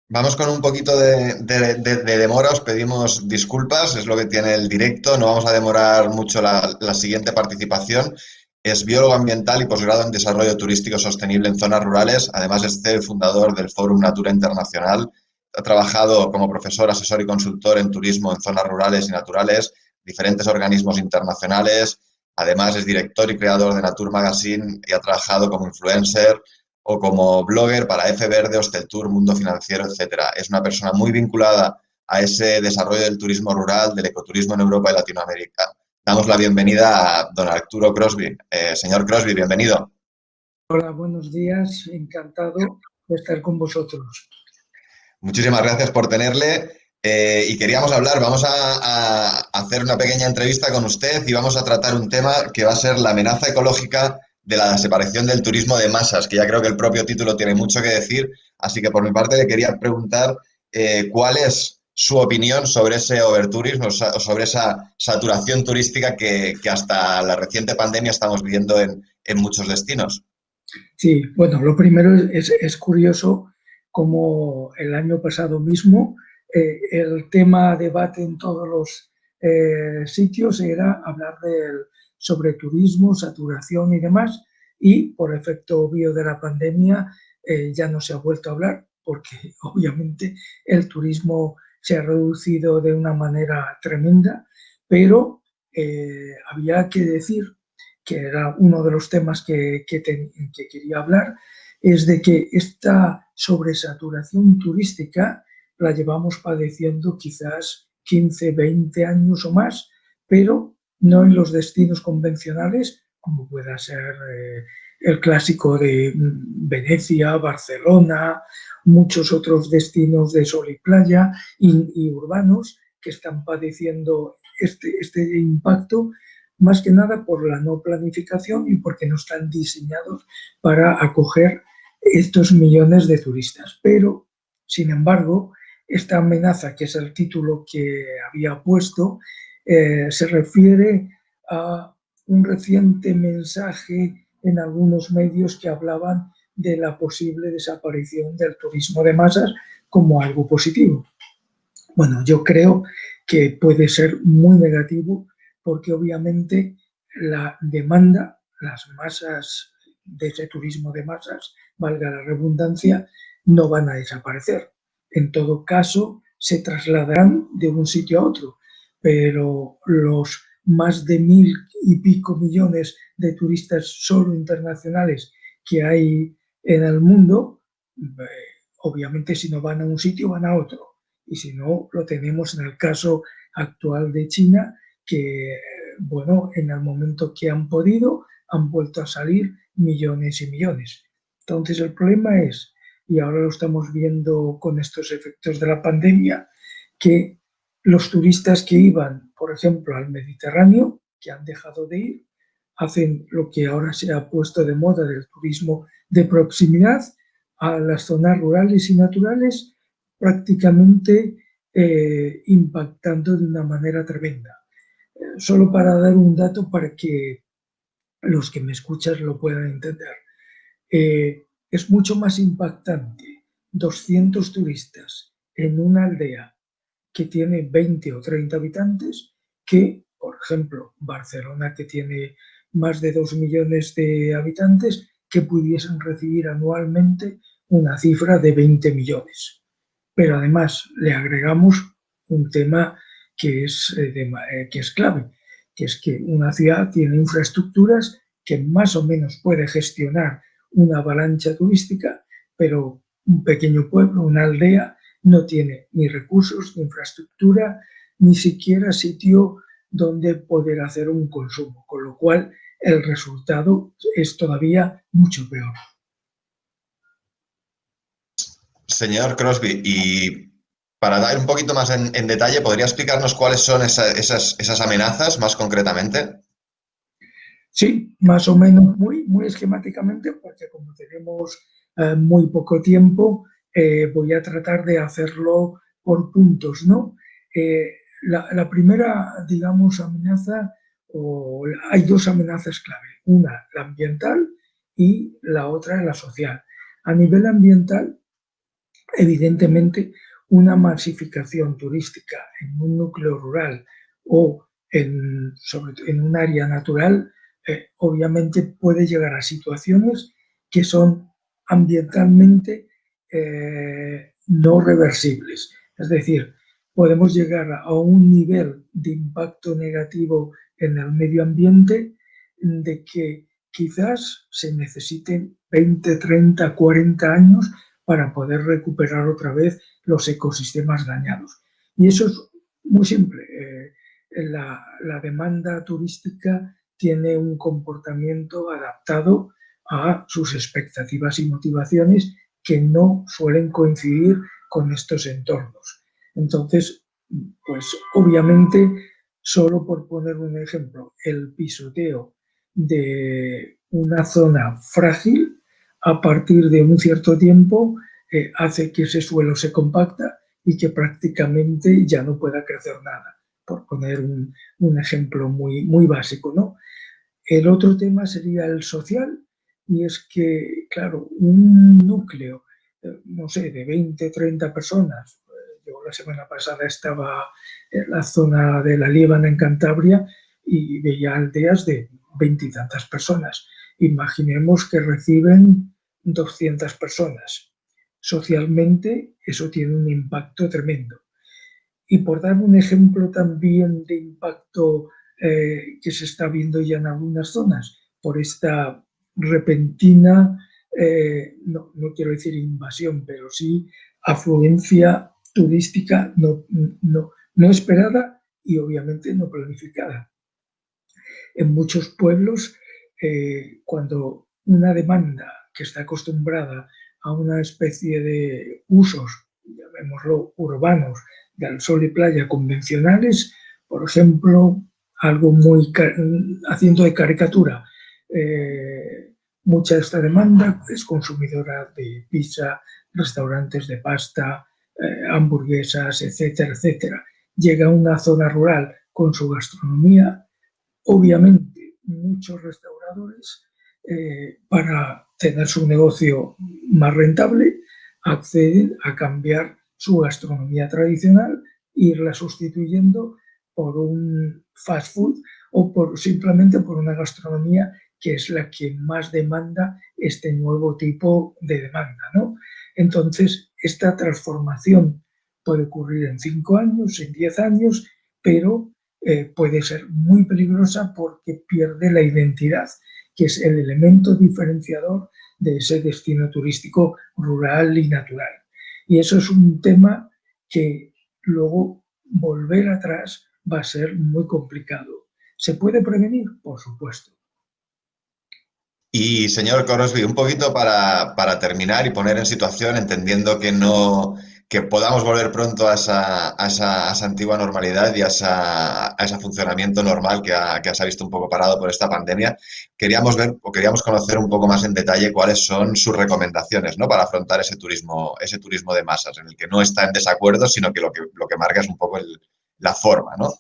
Vamos con un poquito de demora, os pedimos disculpas, es lo que tiene el directo, no vamos a demorar mucho la siguiente participación. Es biólogo ambiental y posgrado en desarrollo turístico sostenible en zonas rurales, además es CEO y fundador del Fórum Natura Internacional. Ha trabajado como profesor, asesor y consultor en turismo en zonas rurales y naturales, diferentes organismos internacionales, además es director y creador de Nature Magazine y ha trabajado como influencer o como blogger para F Verde, Hosteltour, Mundo Financiero, etcétera. Es una persona muy vinculada a ese desarrollo del turismo rural, del ecoturismo en Europa y Latinoamérica. Damos la bienvenida a don Arturo Crosby. Señor Crosby, bienvenido. Hola, buenos días. Encantado de estar con vosotros. Muchísimas gracias por tenerle. Y queríamos hablar, vamos a hacer una pequeña entrevista con usted y vamos a tratar un tema que va a ser la amenaza ecológica de la desaparición del turismo de masas, que ya creo que el propio título tiene mucho que decir. Así que por mi parte le quería preguntar cuál es su opinión sobre ese overtourismo, sobre esa saturación turística que hasta la reciente pandemia estamos viendo en muchos destinos. Sí, bueno, lo primero es curioso como el año pasado mismo el tema a debate en todos los sitios era hablar sobre turismo, saturación y demás, y por efecto obvio de la pandemia ya no se ha vuelto a hablar porque obviamente el turismo se ha reducido de una manera tremenda, pero había que decir que era uno de los temas que quería hablar, es de que esta sobresaturación turística la llevamos padeciendo quizás 15, 20 años o más, pero no en los destinos convencionales, como pueda ser el clásico de Venecia, Barcelona, muchos otros destinos de sol y playa y urbanos que están padeciendo este impacto más que nada por la no planificación y porque no están diseñados para acoger estos millones de turistas. Pero, sin embargo, esta amenaza, que es el título que había puesto, se refiere a un reciente mensaje en algunos medios que hablaban de la posible desaparición del turismo de masas como algo positivo. Bueno, yo creo que puede ser muy negativo porque obviamente la demanda, las masas de ese turismo de masas, valga la redundancia, no van a desaparecer. En todo caso, se trasladarán de un sitio a otro, pero los más de 1.000 y pico millones de turistas solo internacionales que hay en el mundo, obviamente si no van a un sitio, van a otro. Y si no, lo tenemos en el caso actual de China, que, bueno, en el momento que han podido, han vuelto a salir millones y millones. Entonces, el problema es, y ahora lo estamos viendo con estos efectos de la pandemia, que los turistas que iban, por ejemplo, al Mediterráneo, que han dejado de ir, hacen lo que ahora se ha puesto de moda del turismo de proximidad a las zonas rurales y naturales, prácticamente impactando de una manera tremenda. Solo para dar un dato para que los que me escuchan lo puedan entender. Es mucho más impactante 200 turistas en una aldea que tiene 20 o 30 habitantes que, por ejemplo, Barcelona, que tiene más de 2 millones de habitantes, que pudiesen recibir anualmente una cifra de 20 millones. Pero además le agregamos un tema que es clave, que es que una ciudad tiene infraestructuras que más o menos puede gestionar una avalancha turística, pero un pequeño pueblo, una aldea, no tiene ni recursos, ni infraestructura, ni siquiera sitio donde poder hacer un consumo, con lo cual el resultado es todavía mucho peor. Señor Crosby, y para dar un poquito más en detalle, ¿podría explicarnos cuáles son esas amenazas más concretamente? Sí, más o menos muy esquemáticamente, porque como tenemos muy poco tiempo, voy a tratar de hacerlo por puntos, ¿no? Eh, la primera, digamos, amenaza, hay dos amenazas clave, una la ambiental y la otra la social. A nivel ambiental, Evidentemente, una masificación turística en un núcleo rural o sobre todo en un área natural, obviamente puede llegar a situaciones que son ambientalmente no reversibles. Es decir, podemos llegar a un nivel de impacto negativo en el medio ambiente de que quizás se necesiten 20, 30, 40 años para poder recuperar otra vez los ecosistemas dañados. Y eso es muy simple. La demanda turística tiene un comportamiento adaptado a sus expectativas y motivaciones que no suelen coincidir con estos entornos. Entonces, pues obviamente, solo por poner un ejemplo, el pisoteo de una zona frágil a partir de un cierto tiempo hace que ese suelo se compacta y que prácticamente ya no pueda crecer nada, por poner un ejemplo muy básico, ¿no? El otro tema sería el social, y es que, claro, un núcleo, no sé, de 20, 30 personas. Yo la semana pasada estaba en la zona de la Líbana, en Cantabria, y veía aldeas de 20 y tantas personas. Imaginemos que reciben 200 personas. Socialmente eso tiene un impacto tremendo. Y por dar un ejemplo también de impacto que se está viendo ya en algunas zonas, por esta repentina, no quiero decir invasión, pero sí afluencia turística no esperada y obviamente no planificada. En muchos pueblos, cuando una demanda que está acostumbrada a una especie de usos, llamémoslo urbanos, del sol y playa convencionales, por ejemplo, algo muy haciendo de caricatura, mucha de esta demanda es consumidora de pizza, restaurantes de pasta, hamburguesas, etcétera, etcétera. Llega a una zona rural con su gastronomía. Obviamente, muchos restauradores, para tener su negocio más rentable, acceden a cambiar su gastronomía tradicional e irla sustituyendo por un fast food o simplemente por una gastronomía que es la que más demanda este nuevo tipo de demanda, ¿no? Entonces, esta transformación puede ocurrir en 5 años, en 10 años, pero puede ser muy peligrosa porque pierde la identidad, que es el elemento diferenciador de ese destino turístico rural y natural. Y eso es un tema que luego volver atrás va a ser muy complicado. ¿Se puede prevenir? Por supuesto. Y señor Crosby, un poquito para terminar y poner en situación, entendiendo que no que podamos volver pronto a esa antigua normalidad y a ese funcionamiento normal que se ha visto un poco parado por esta pandemia, queríamos ver o queríamos conocer un poco más en detalle cuáles son sus recomendaciones, ¿no? Para afrontar ese turismo de masas, en el que no está en desacuerdo, sino que lo que marca es un poco la forma, ¿no?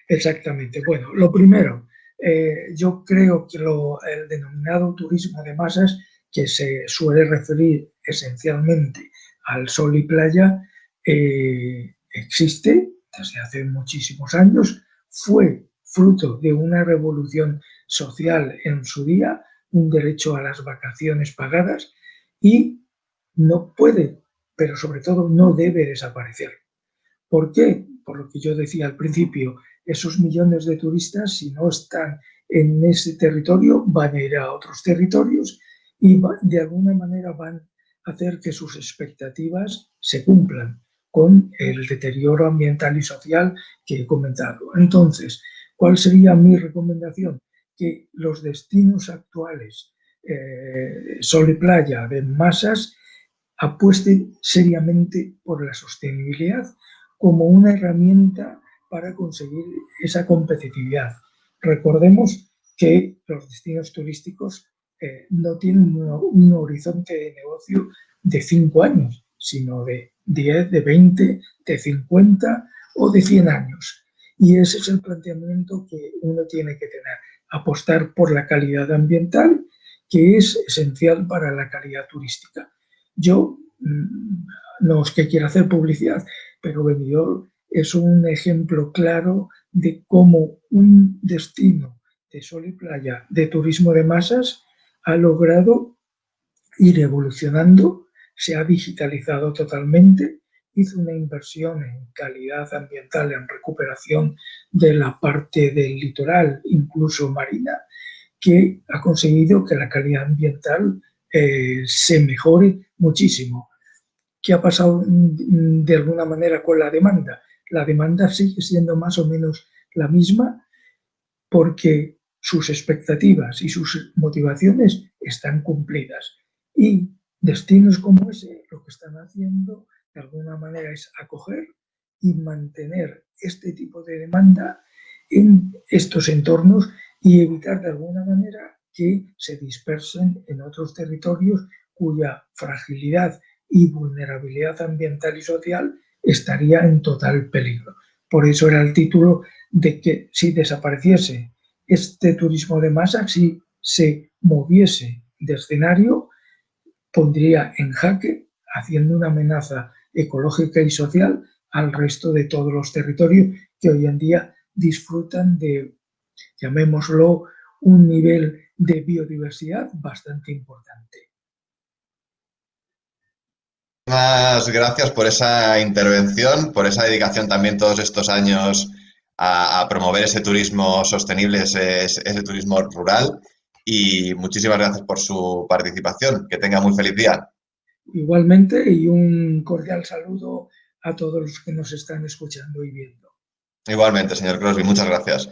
Exactamente. Bueno, lo primero, yo creo que el denominado turismo de masas, que se suele referir esencialmente al sol y playa, existe desde hace muchísimos años, fue fruto de una revolución social en su día, un derecho a las vacaciones pagadas, y no puede, pero sobre todo no debe desaparecer. ¿Por qué? Por lo que yo decía al principio, esos millones de turistas, si no están en ese territorio, van a ir a otros territorios y de alguna manera van a hacer que sus expectativas se cumplan con el deterioro ambiental y social que he comentado. Entonces, ¿cuál sería mi recomendación? Que los destinos actuales, sol y playa de masas, apuesten seriamente por la sostenibilidad como una herramienta para conseguir esa competitividad. Recordemos que los destinos turísticos no tienen un horizonte de negocio de 5 años, sino de 10, de 20, de 50 o de 100 años. Y ese es el planteamiento que uno tiene que tener, apostar por la calidad ambiental, que es esencial para la calidad turística. Yo no es que quiera hacer publicidad, pero Benidorm es un ejemplo claro de cómo un destino de sol y playa, de turismo de masas, ha logrado ir evolucionando, se ha digitalizado totalmente, hizo una inversión en calidad ambiental, en recuperación de la parte del litoral, incluso marina, que ha conseguido que la calidad ambiental se mejore muchísimo. ¿Qué ha pasado de alguna manera con la demanda? La demanda sigue siendo más o menos la misma porque sus expectativas y sus motivaciones están cumplidas. Y destinos como ese lo que están haciendo de alguna manera es acoger y mantener este tipo de demanda en estos entornos y evitar de alguna manera que se dispersen en otros territorios cuya fragilidad y vulnerabilidad ambiental y social estaría en total peligro. Por eso era el título de que si desapareciese este turismo de masa, si se moviese de escenario, pondría en jaque, haciendo una amenaza ecológica y social al resto de todos los territorios que hoy en día disfrutan de, llamémoslo, un nivel de biodiversidad bastante importante. Muchas gracias por esa intervención, por esa dedicación también todos estos años a promover ese turismo sostenible, ese turismo rural. Y muchísimas gracias por su participación. Que tenga muy feliz día. Igualmente, y un cordial saludo a todos los que nos están escuchando y viendo. Igualmente, señor Crosby, muchas gracias.